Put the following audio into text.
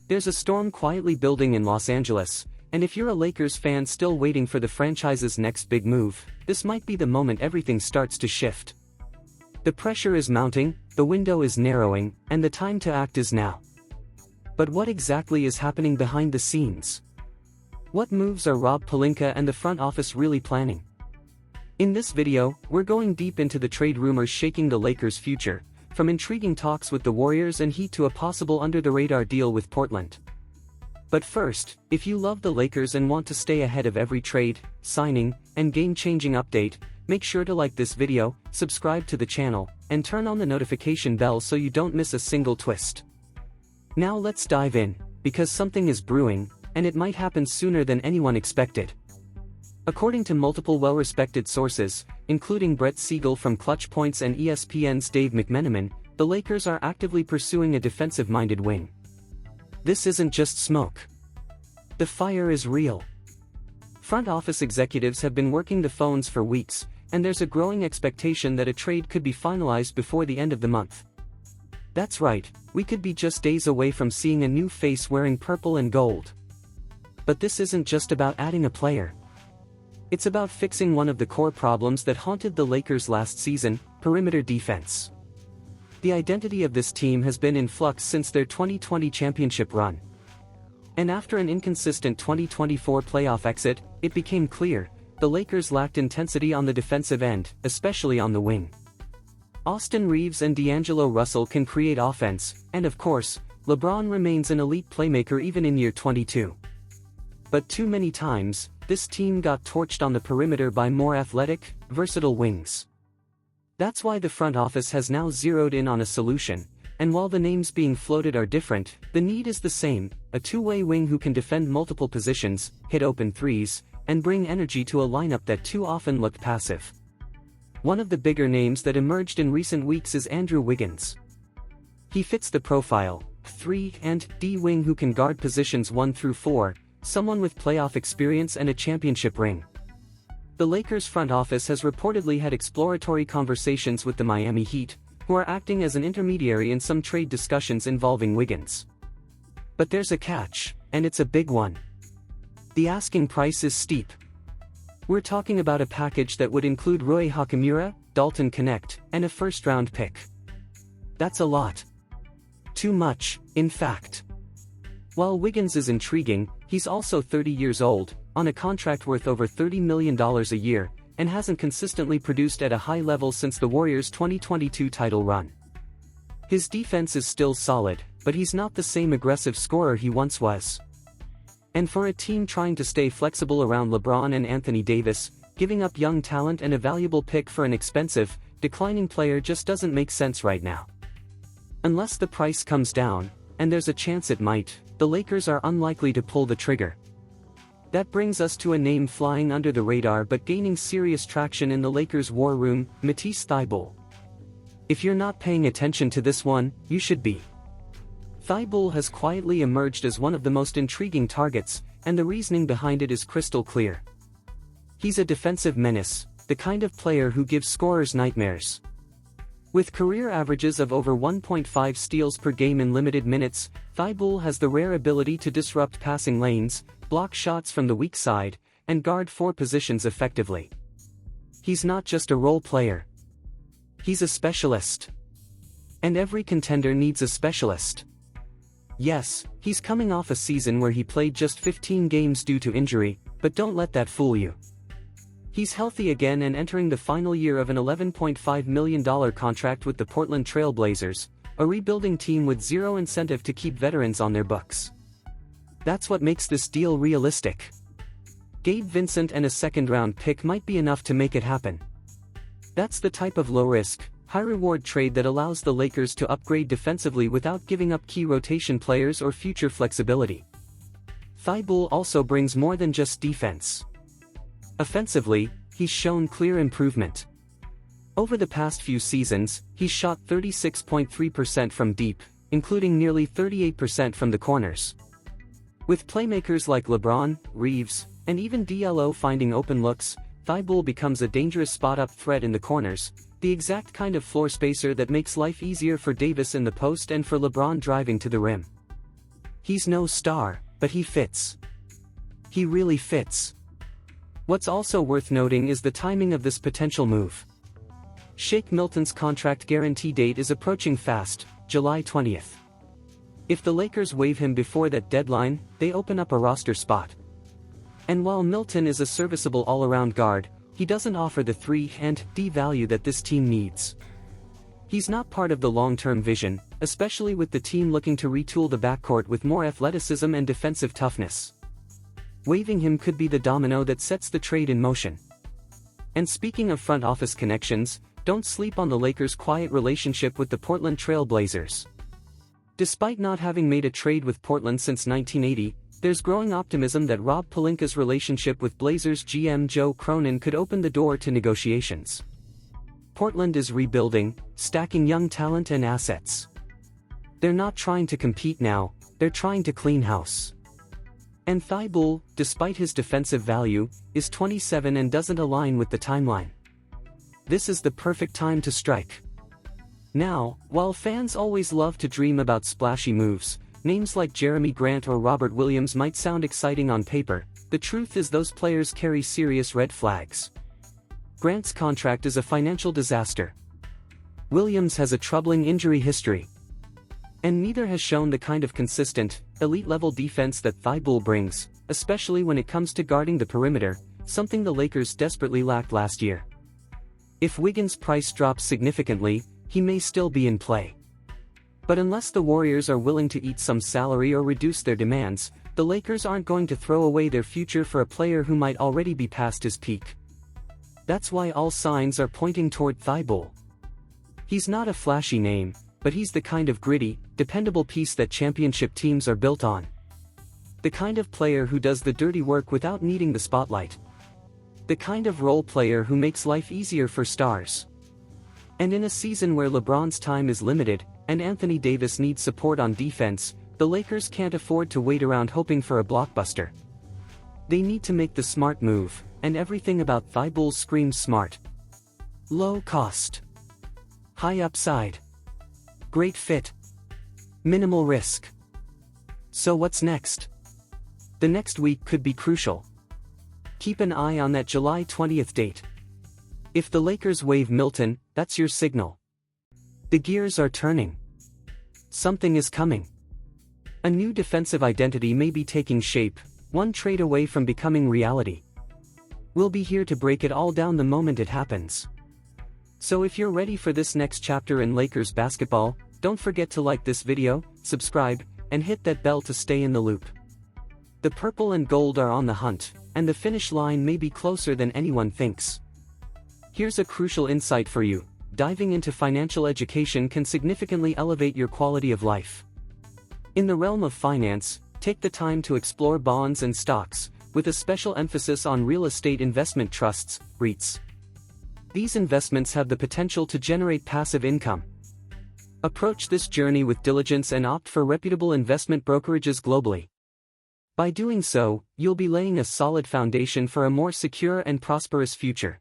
There's a storm quietly building in Los Angeles, and if you're a Lakers fan still waiting for the franchise's next big move, this might be the moment everything starts to shift. The pressure is mounting, the window is narrowing, and the time to act is now. But what exactly is happening behind the scenes? What moves are Rob Pelinka and the front office really planning? In this video, we're going deep into the trade rumors shaking the Lakers' future, from intriguing talks with the Warriors and Heat to a possible under-the-radar deal with Portland. But first, if you love the Lakers and want to stay ahead of every trade, signing, and game-changing update, make sure to like this video, subscribe to the channel, and turn on the notification bell so you don't miss a single twist. Now let's dive in, because something is brewing, and it might happen sooner than anyone expected. According to multiple well-respected sources, including Brett Siegel from Clutch Points and ESPN's Dave McMenamin, the Lakers are actively pursuing a defensive-minded wing. This isn't just smoke. The fire is real. Front office executives have been working the phones for weeks, and there's a growing expectation that a trade could be finalized before the end of the month. That's right, we could be just days away from seeing a new face wearing purple and gold. But this isn't just about adding a player. It's about fixing one of the core problems that haunted the Lakers last season: perimeter defense. The identity of this team has been in flux since their 2020 championship run. And after an inconsistent 2024 playoff exit, it became clear, the Lakers lacked intensity on the defensive end, especially on the wing. Austin Reeves and D'Angelo Russell can create offense, and of course, LeBron remains an elite playmaker even in year 22. But too many times, this team got torched on the perimeter by more athletic, versatile wings. That's why the front office has now zeroed in on a solution, and while the names being floated are different, the need is the same: a two-way wing who can defend multiple positions, hit open threes, and bring energy to a lineup that too often looked passive. One of the bigger names that emerged in recent weeks is Andrew Wiggins. He fits the profile: 3 and D wing who can guard positions 1 through 4, someone with playoff experience and a championship ring. The Lakers front office has reportedly had exploratory conversations with the Miami Heat, who are acting as an intermediary in some trade discussions involving Wiggins. But there's a catch, and it's a big one. The asking price is steep. We're talking about a package that would include Rui Hachimura, Dalton Knecht, and a first-round pick. That's a lot. Too much, in fact. While Wiggins is intriguing, he's also 30 years old, on a contract worth over $30 million a year, and hasn't consistently produced at a high level since the Warriors' 2022 title run. His defense is still solid, but he's not the same aggressive scorer he once was. And for a team trying to stay flexible around LeBron and Anthony Davis, giving up young talent and a valuable pick for an expensive, declining player just doesn't make sense right now. Unless the price comes down, and there's a chance it might, the Lakers are unlikely to pull the trigger. That brings us to a name flying under the radar but gaining serious traction in the Lakers' war room: Matisse Thybulle. If you're not paying attention to this one, you should be. Thybulle has quietly emerged as one of the most intriguing targets, and the reasoning behind it is crystal clear. He's a defensive menace, the kind of player who gives scorers nightmares. With career averages of over 1.5 steals per game in limited minutes, Thybulle has the rare ability to disrupt passing lanes, block shots from the weak side, and guard 4 positions effectively. He's not just a role player. He's a specialist. And every contender needs a specialist. Yes, he's coming off a season where he played just 15 games due to injury, but don't let that fool you. He's healthy again and entering the final year of an $11.5 million contract with the Portland Trail Blazers, a rebuilding team with zero incentive to keep veterans on their books. That's what makes this deal realistic. Gabe Vincent and a second-round pick might be enough to make it happen. That's the type of low-risk, high-reward trade that allows the Lakers to upgrade defensively without giving up key rotation players or future flexibility. Thybulle also brings more than just defense. Offensively, he's shown clear improvement. Over the past few seasons, he's shot 36.3% from deep, including nearly 38% from the corners. With playmakers like LeBron, Reeves, and even D'Lo finding open looks, Thybulle becomes a dangerous spot-up threat in the corners, the exact kind of floor spacer that makes life easier for Davis in the post and for LeBron driving to the rim. He's no star, but he fits. He really fits. What's also worth noting is the timing of this potential move. Shake Milton's contract guarantee date is approaching fast, July 20th. If the Lakers waive him before that deadline, they open up a roster spot. And while Milton is a serviceable all-around guard, he doesn't offer the 3&D value that this team needs. He's not part of the long-term vision, especially with the team looking to retool the backcourt with more athleticism and defensive toughness. Waiving him could be the domino that sets the trade in motion. And speaking of front office connections, don't sleep on the Lakers' quiet relationship with the Portland Trail Blazers. Despite not having made a trade with Portland since 1980, there's growing optimism that Rob Pelinka's relationship with Blazers GM Joe Cronin could open the door to negotiations. Portland is rebuilding, stacking young talent and assets. They're not trying to compete now, they're trying to clean house. And Thibault, despite his defensive value, is 27 and doesn't align with the timeline. This is the perfect time to strike. Now, while fans always love to dream about splashy moves, names like Jeremy Grant or Robert Williams might sound exciting on paper, the truth is those players carry serious red flags. Grant's contract is a financial disaster. Williams has a troubling injury history. And neither has shown the kind of consistent, elite-level defense that Thibault brings, especially when it comes to guarding the perimeter, something the Lakers desperately lacked last year. If Wiggins' price drops significantly, he may still be in play. But unless the Warriors are willing to eat some salary or reduce their demands, the Lakers aren't going to throw away their future for a player who might already be past his peak. That's why all signs are pointing toward Thibault. He's not a flashy name, but he's the kind of gritty, dependable piece that championship teams are built on. The kind of player who does the dirty work without needing the spotlight. The kind of role player who makes life easier for stars. And in a season where LeBron's time is limited, and Anthony Davis needs support on defense, the Lakers can't afford to wait around hoping for a blockbuster. They need to make the smart move, and everything about Thibault screams smart. Low cost. High upside. Great fit. Minimal risk. So what's next? The next week could be crucial. Keep an eye on that July 20th date. If the Lakers waive Milton, that's your signal. The gears are turning. Something is coming. A new defensive identity may be taking shape, one trade away from becoming reality. We'll be here to break it all down the moment it happens. So if you're ready for this next chapter in Lakers basketball, don't forget to like this video, subscribe, and hit that bell to stay in the loop. The purple and gold are on the hunt, and the finish line may be closer than anyone thinks. Here's a crucial insight for you: diving into financial education can significantly elevate your quality of life. In the realm of finance, take the time to explore bonds and stocks, with a special emphasis on real estate investment trusts, REITs. These investments have the potential to generate passive income. Approach this journey with diligence and opt for reputable investment brokerages globally. By doing so, you'll be laying a solid foundation for a more secure and prosperous future.